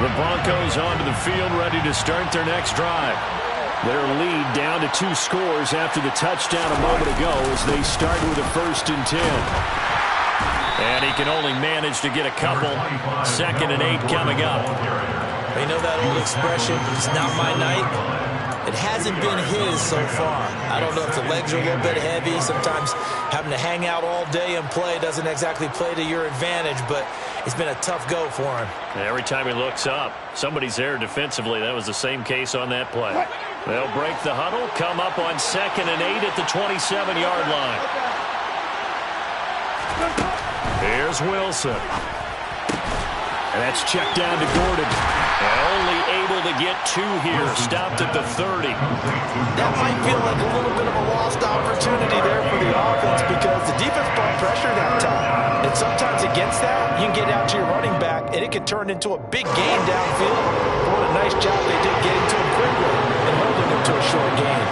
The Broncos onto the field, ready to start their next drive. Their lead down to 2 scores after the touchdown a moment ago as they start with a 1st and 10. And he can only manage to get a couple. 2nd and 8 coming up. You know that old expression, it's not my night? It hasn't been his so far. I don't know if the legs are a little bit heavy. Sometimes having to hang out all day and play doesn't exactly play to your advantage, but it's been a tough go for him. Every time he looks up, somebody's there defensively. That was the same case on that play. They'll break the huddle, come up on 2nd and 8 at the 27-yard line. Here's Wilson. And that's checked down to Gordon. And only able to get 2 here. Stopped at the 30. That might feel like a little bit of a lost opportunity there for the offense because the defense brought pressure that time. And sometimes against that, you can get out to your running back, and it can turn into a big gain downfield. What a nice job they did getting to him quickly and holding him to a short gain.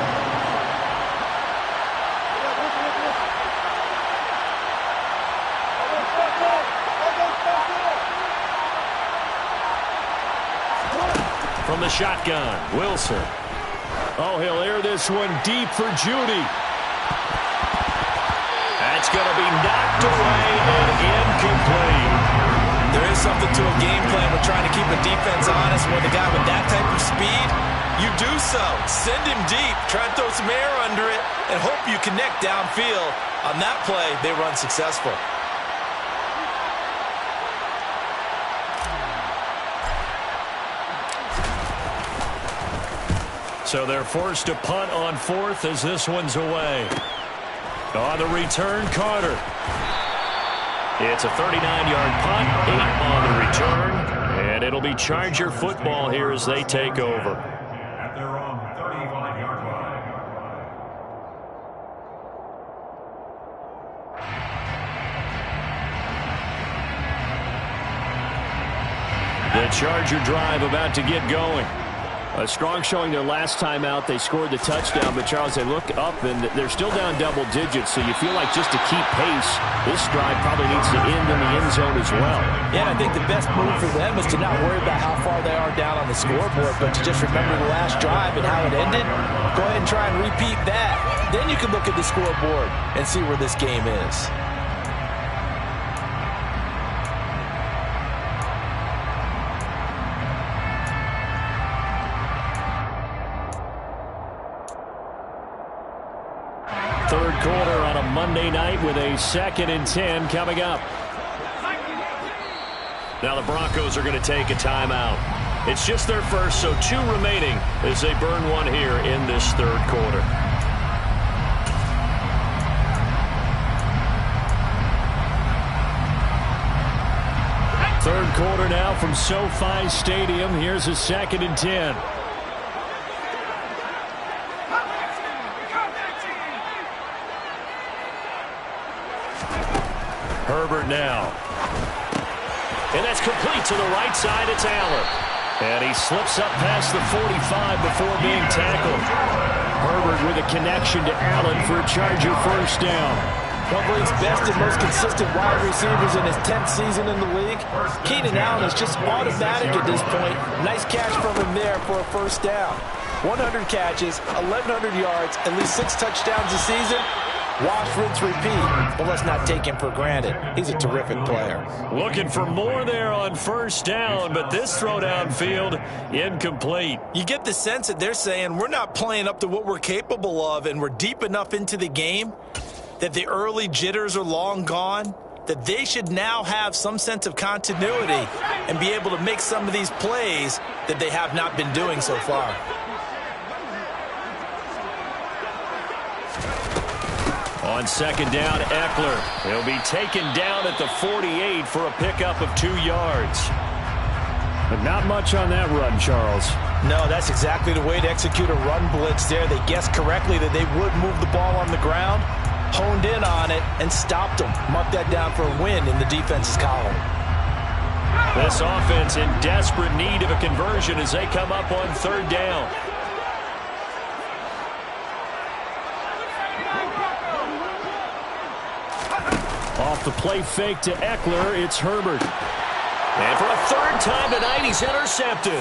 From the shotgun, Wilson. Oh, he'll air this one deep for Judy. That's going to be knocked away and incomplete. There is something to a game plan with trying to keep a defense honest with a guy with that type of speed. You do so. Send him deep. Try and throw some air under it and hope you connect downfield. On that play, they run successful. So they're forced to punt on 4th as this one's away. On the return, Carter. It's a 39-yard punt, 8 on the return, and it'll be Charger football here as they take over. At their own 35-yard line. The Charger drive about to get going. A strong showing their last time out. They scored the touchdown, but Charles, they look up and they're still down double digits, so you feel like just to keep pace, this drive probably needs to end in the end zone as well. Yeah, I think the best move for them is to not worry about how far they are down on the scoreboard, but to just remember the last drive and how it ended. Go ahead and try and repeat that. Then you can look at the scoreboard and see where this game is. Third quarter on a Monday night with a 2nd and 10 coming up. Now the Broncos are going to take a timeout. It's just their first, so 2 remaining as they burn one here in this third quarter. Third quarter now from SoFi Stadium. Here's a 2nd and 10. Herbert now. And that's complete to the right side. It's Allen. And he slips up past the 45 before being tackled. Herbert with a connection to Allen for a Charger first down. One of the league's best and most consistent wide receivers in his 10th season in the league. Keenan Allen is just automatic at this point. Nice catch from him there for a first down. 100 catches, 1,100 yards, at least 6 touchdowns a season. Wash, rinse, repeat. But let's not take him for granted. He's a terrific player. Looking for more there on first down, but this throw downfield, incomplete. You get the sense that they're saying we're not playing up to what we're capable of, and we're deep enough into the game that the early jitters are long gone, that they should now have some sense of continuity and be able to make some of these plays that they have not been doing so far. On second down, Eckler. He'll be taken down at the 48 for a pickup of 2 yards. But not much on that run, Charles. No, that's exactly the way to execute a run blitz there. They guessed correctly that they would move the ball on the ground, honed in on it, and stopped them. Mark that down for a win in the defense's column. This offense in desperate need of a conversion as they come up on third down. Off the play fake to Eckler, it's Herbert. And for a third time tonight, he's intercepted.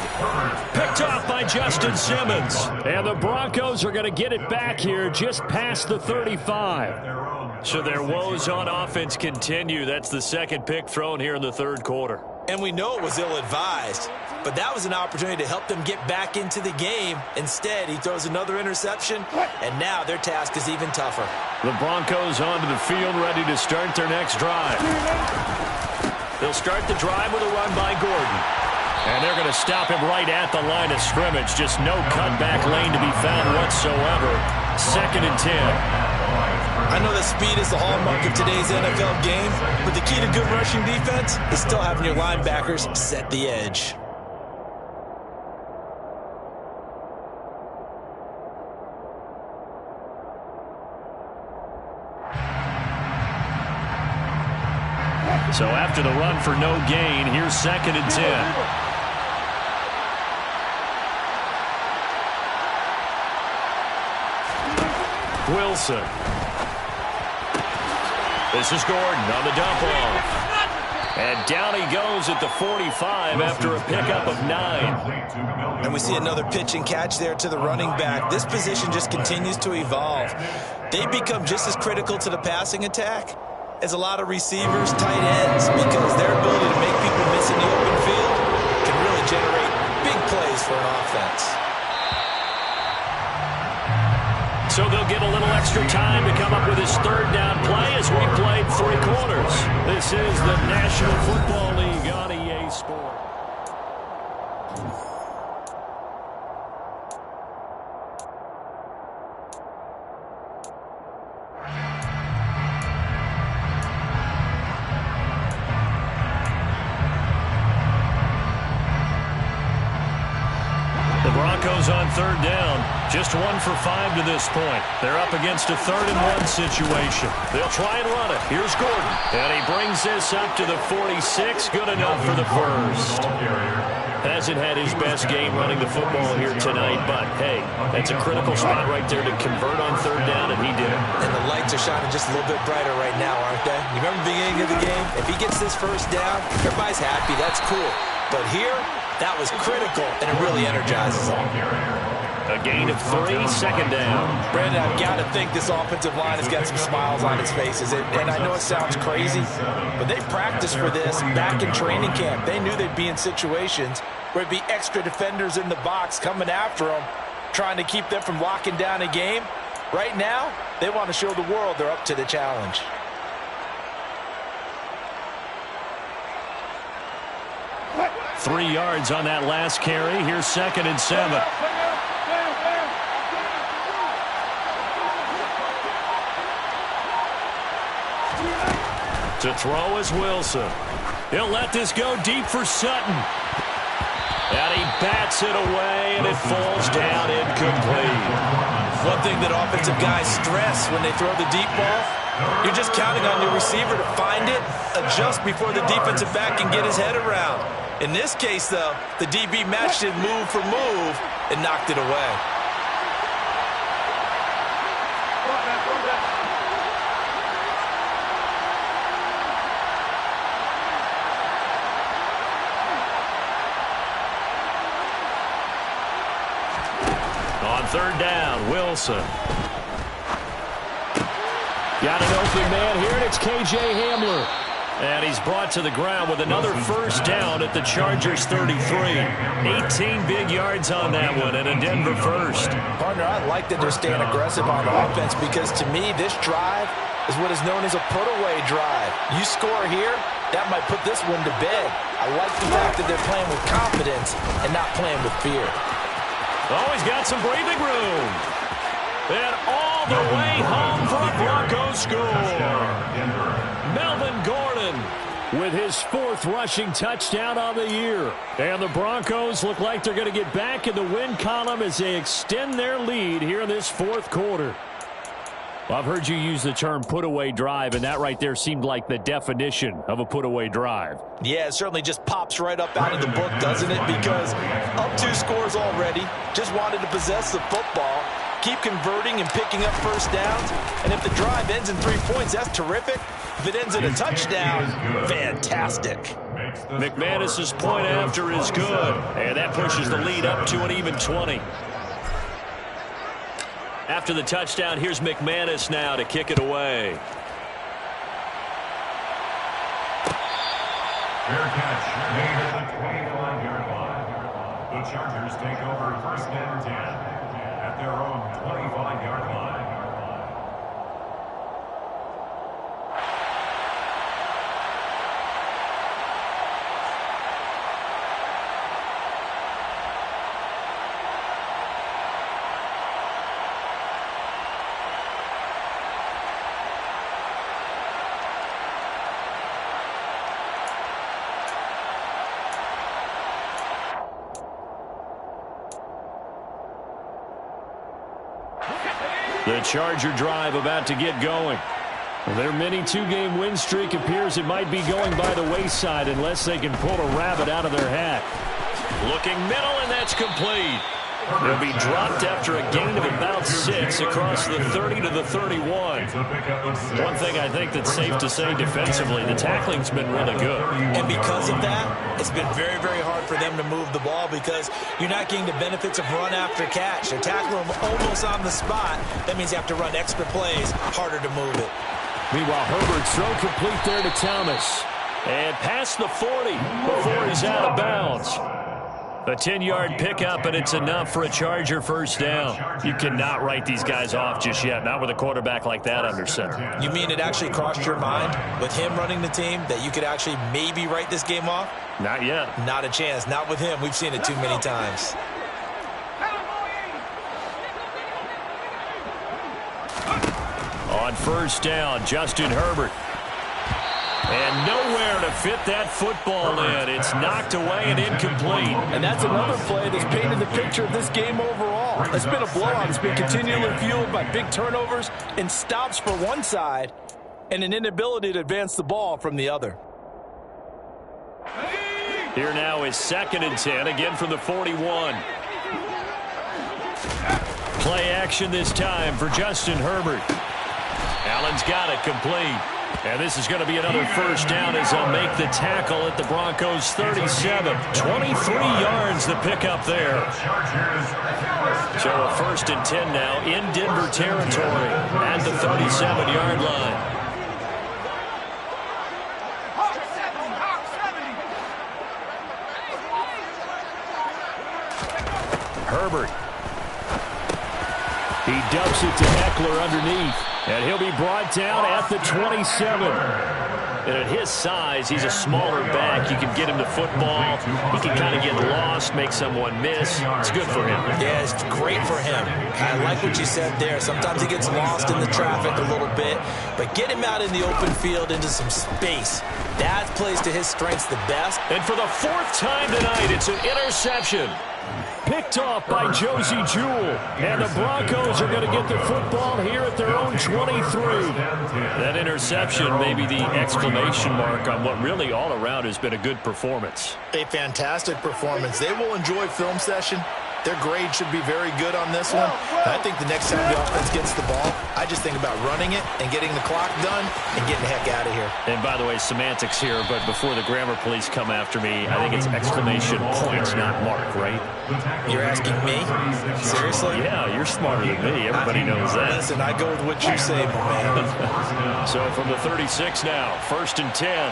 Picked off by Justin Simmons. And the Broncos are going to get it back here just past the 35. So their woes on offense continue. That's the second pick thrown here in the third quarter. And we know it was ill-advised, but that was an opportunity to help them get back into the game. Instead, he throws another interception, and now their task is even tougher. The Broncos onto the field, ready to start their next drive. They'll start the drive with a run by Gordon. And they're going to stop him right at the line of scrimmage. Just no cutback lane to be found whatsoever. 2nd and 10. I know that speed is the hallmark of today's NFL game, but the key to good rushing defense is still having your linebackers set the edge. So after the run for no gain, here's 2nd and 10. Wilson. This is Gordon on the dump off. And down he goes at the 45 after a pickup of 9. And we see another pitch and catch there to the running back. This position just continues to evolve. They become just as critical to the passing attack as a lot of receivers, tight ends, because their ability to make people miss in the open field can really generate big plays for an offense. So they'll get a little extra time to come up with his third down play as we played 3 quarters. This is the National Football League on EA Sports. The Broncos on third down. Just 1 for 5 to this point. They're up against a 3rd and 1 situation. They'll try and run it. Here's Gordon. And he brings this up to the 46. Good enough for the first. Hasn't had his best game running the football here tonight, but hey, that's a critical spot right there to convert on third down, and he did it. And the lights are shining just a little bit brighter right now, aren't they? You remember the beginning of the game? If he gets this first down, everybody's happy. That's cool. But here, that was critical, and it really energizes them. A gain of 3, 2nd down. Brandon, I've got to think this offensive line has got some smiles on its faces. And I know it sounds crazy, but they practiced for this back in training camp. They knew they'd be in situations where it'd be extra defenders in the box coming after them, trying to keep them from locking down a game. Right now, they want to show the world they're up to the challenge. What? 3 yards on that last carry. Here's 2nd and 7. To throw is Wilson. He'll let this go deep for Sutton. And he bats it away, and it falls down incomplete. One thing that offensive guys stress when they throw the deep ball, you're just counting on your receiver to find it, adjust before the defensive back can get his head around. In this case, though, the DB matched it move for move and knocked it away. On third down, Wilson. Got an open man here, and it's K.J. Hamler. And he's brought to the ground with another first down at the Chargers 33. 18 big yards on that one, and a Denver first. Partner, I like that they're staying aggressive on offense because, to me, this drive is what is known as a put-away drive. You score here, that might put this one to bed. I like the fact that they're playing with confidence and not playing with fear. Oh, he's got some breathing room. And all the way home for a Broncos score. Melvin Gordon with his 4th rushing touchdown on the year. And the Broncos look like they're going to get back in the win column as they extend their lead here in this 4th quarter. Well, I've heard you use the term put-away drive, and that right there seemed like the definition of a put-away drive. Yeah, it certainly just pops right up out of the book, doesn't it? Because up 2 scores already, just wanted to possess the football, keep converting and picking up first downs. And if the drive ends in 3 points, that's terrific. If it ends in a touchdown, fantastic. McManus's point after is good, and that pushes the lead up to an even 20. After the touchdown, here's McManus now to kick it away. Fair catch made at the 25-yard line. The Chargers take over 1st and 10 at their own 25-yard line. The Charger drive about to get going. Their mini 2-game win streak appears it might be going by the wayside unless they can pull a rabbit out of their hat. Looking middle, and that's complete. They'll be dropped after a gain of about 6 across the 30 to the 31. One thing I think that's safe to say defensively, the tackling's been really good. And because of that, it's been very, very hard for them to move the ball because you're not getting the benefits of run after catch. They're tackling them almost on the spot. That means you have to run extra plays, harder to move it. Meanwhile, Herbert's throw complete there to Thomas. And past the 40 before he's out of bounds. A 10-yard pickup, and it's enough for a Charger first down. You cannot write these guys off just yet, not with a quarterback like that under center. You mean it actually crossed your mind with him running the team that you could actually maybe write this game off? Not yet. Not a chance. Not with him. We've seen it too many times. On first down, Justin Herbert. And nowhere to fit that football in. It's knocked away and incomplete. And that's another play that's painted the picture of this game overall. It's been a blowout. It's been continually fueled by big turnovers and stops for one side and an inability to advance the ball from the other. Here now is 2nd and 10, again from the 41. Play action this time for Justin Herbert. Allen's got it complete. And this is going to be another first down as they'll make the tackle at the Broncos' 37. 23 yards to pick up there. So a 1st and 10 now in Denver territory at the 37-yard line. Herbert. He dumps it to Eckler underneath. And he'll be brought down at the 27. And at his size, he's a smaller back. You can get him the football. He can kind of get lost, make someone miss. It's good for him. Yeah, it's great for him. I like what you said there. Sometimes he gets lost in the traffic a little bit. But get him out in the open field into some space. That plays to his strengths the best. And for the 4th time tonight, it's an interception. Picked off by Josie Jewell. And the Broncos are going to get the football here at their own 23. That interception may be the exclamation mark on what really all around has been a good performance. A fantastic performance. They will enjoy film session. Their grade should be very good on this one. And I think the next time the offense gets the ball, I just think about running it and getting the clock done and getting the heck out of here. And by the way, semantics here, but before the grammar police come after me, I think it's exclamation points, not mark, right? You're asking me? Seriously? Yeah, you're smarter than me. Everybody knows that. Listen, I go with what you say, my man. So from the 36 now, 1st and 10.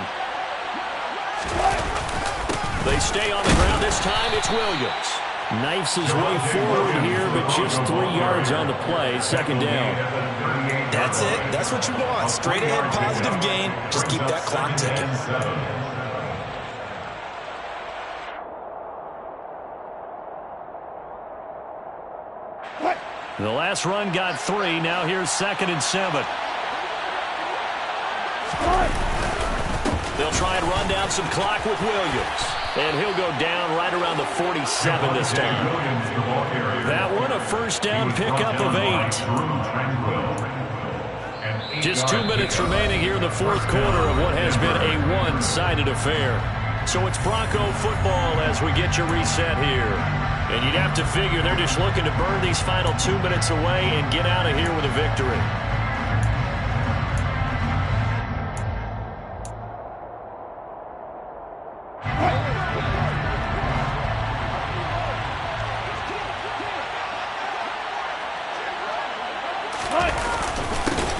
They stay on the ground. This time it's Williams. Knifes his way forward here, but just 3 yards on the play. 2nd down. That's it. That's what you want. Straight ahead positive gain. Just keep that clock ticking. The last run got 3. Now here's 2nd and 7. They'll try and run down some clock with Williams. And he'll go down right around the 47 this time. That one, a first down pickup of 8. Just 2 minutes remaining here in the fourth quarter of what has been a one-sided affair. So it's Bronco football as we get your reset here. And you'd have to figure they're just looking to burn these final 2 minutes away and get out of here with a victory.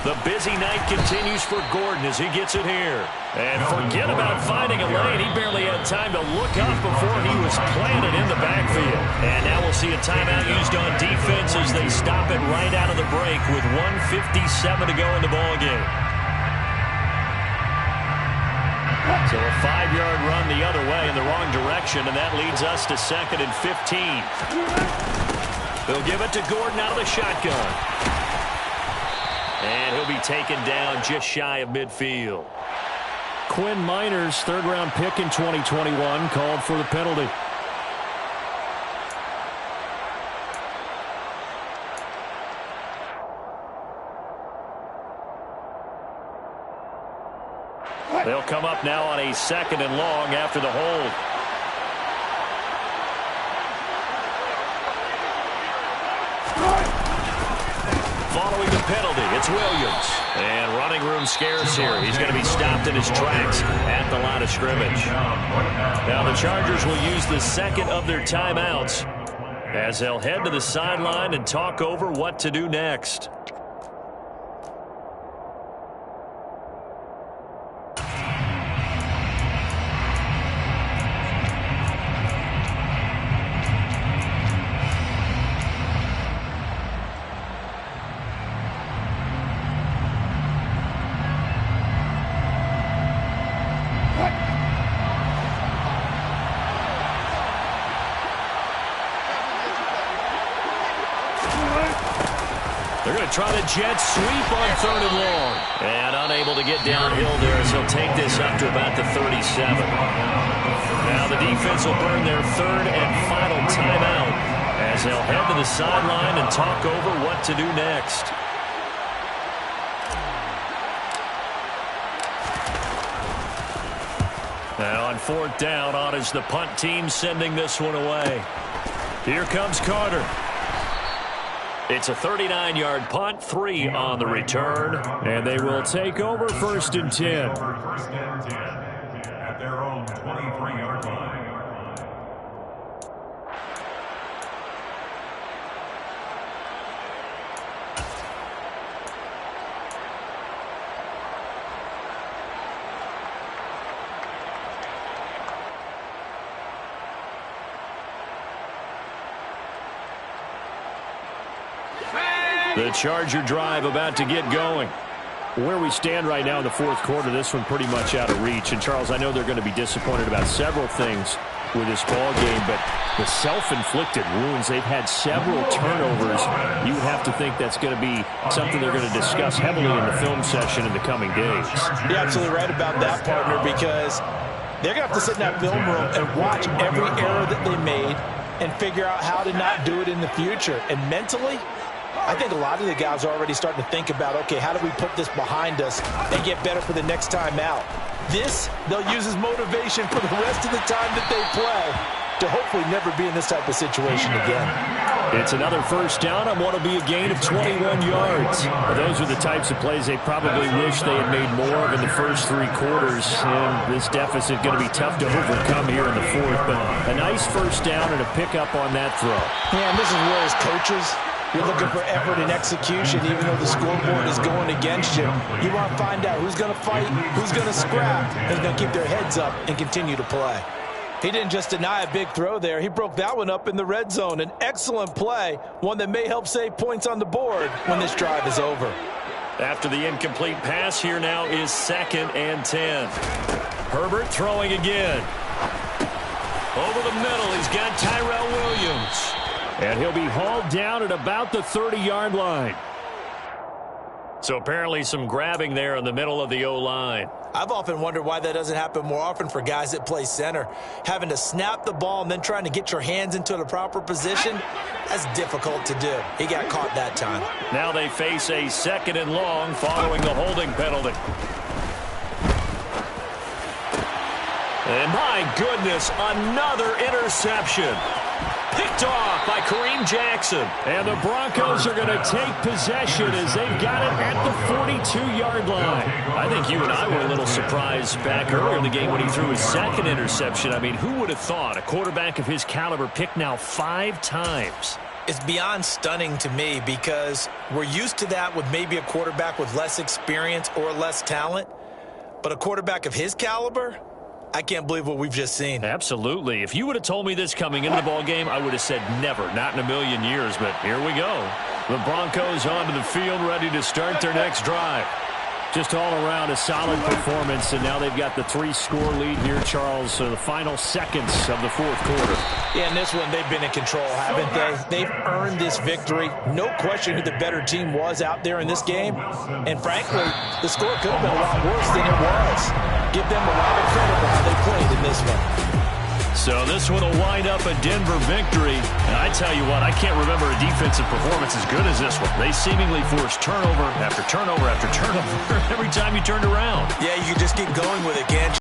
The busy night continues for Gordon as he gets it here. And forget about finding a lane. He barely had time to look up before he was planted in the backfield. And now we'll see a timeout used on defense as they stop it right out of the break with 1:57 to go in the ballgame. So a 5-yard run the other way in the wrong direction, and that leads us to 2nd and 15. They'll give it to Gordon out of the shotgun. And he'll be taken down just shy of midfield. Quinn Miners, third-round pick in 2021, called for the penalty. They'll come up now on a 2nd and long after the hold. Following the penalty, it's Williams. And running room scarce here. He's going to be stopped in his tracks at the line of scrimmage. Now the Chargers will use the second of their timeouts as they'll head to the sideline and talk over what to do next. They're going to try the jet sweep on 3rd and long. And unable to get downhill there as he'll take this up to about the 37. Now the defense will burn their 3rd and final timeout as they'll head to the sideline and talk over what to do next. Now on 4th down, on is the punt team sending this one away. Here comes Carter. It's a 39-yard punt, 3 on the return, and they will take over 1st and 10. First and 10 at their own 23-yard line. The Charger drive about to get going. Where we stand right now in the fourth quarter, this one pretty much out of reach. And, Charles, I know they're going to be disappointed about several things with this ball game, but the self-inflicted wounds, they've had several turnovers. You would have to think that's going to be something they're going to discuss heavily in the film session in the coming days. You're absolutely right about that, partner, because they're going to have to sit in that film room and watch every error that they made and figure out how to not do it in the future. And mentally, I think a lot of the guys are already starting to think about, okay, how do we put this behind us and get better for the next time out? This, they'll use as motivation for the rest of the time that they play to hopefully never be in this type of situation again. It's another first down on what will be a gain of 21 yards. Well, those are the types of plays they probably wish they had made more of in the first 3 quarters. And this deficit going to be tough to overcome here in the fourth. But a nice first down and a pickup on that throw. Yeah, and this is where as coaches, you're looking for effort and execution, even though the scoreboard is going against you. You want to find out who's going to fight, who's going to scrap, who's going to keep their heads up and continue to play. He didn't just deny a big throw there. He broke that one up in the red zone. An excellent play, one that may help save points on the board when this drive is over. After the incomplete pass, here now is 2nd and 10. Herbert throwing again. Over the middle, he's got Tyrell Williams. And he'll be hauled down at about the 30-yard line. So apparently some grabbing there in the middle of the O-line. I've often wondered why that doesn't happen more often for guys that play center. Having to snap the ball and then trying to get your hands into the proper position, that's difficult to do. He got caught that time. Now they face a 2nd and long following the holding penalty. And my goodness, another interception. Picked off by Kareem Jackson. And the Broncos are going to take possession as they've got it at the 42-yard line. I think you and I were a little surprised back earlier in the game when he threw his 2nd interception. I mean, who would have thought a quarterback of his caliber picked now 5 times? It's beyond stunning to me because we're used to that with maybe a quarterback with less experience or less talent. But a quarterback of his caliber, I can't believe what we've just seen. Absolutely. If you would have told me this coming into the ball game, I would have said never, not in a million years. But here we go. The Broncos onto the field, ready to start their next drive. Just all around a solid performance, and now they've got the 3-score lead here, Charles, so the final seconds of the 4th quarter. Yeah, in this one, they've been in control, haven't they? They've earned this victory. No question who the better team was out there in this game. And frankly, the score could have been a lot worse than it was. Give them a lot of credit for how they played in this one. So this one will wind up a Denver victory. And I tell you what, I can't remember a defensive performance as good as this one. They seemingly forced turnover after turnover after turnover every time you turned around. Yeah, you can just keep going with it, can't you?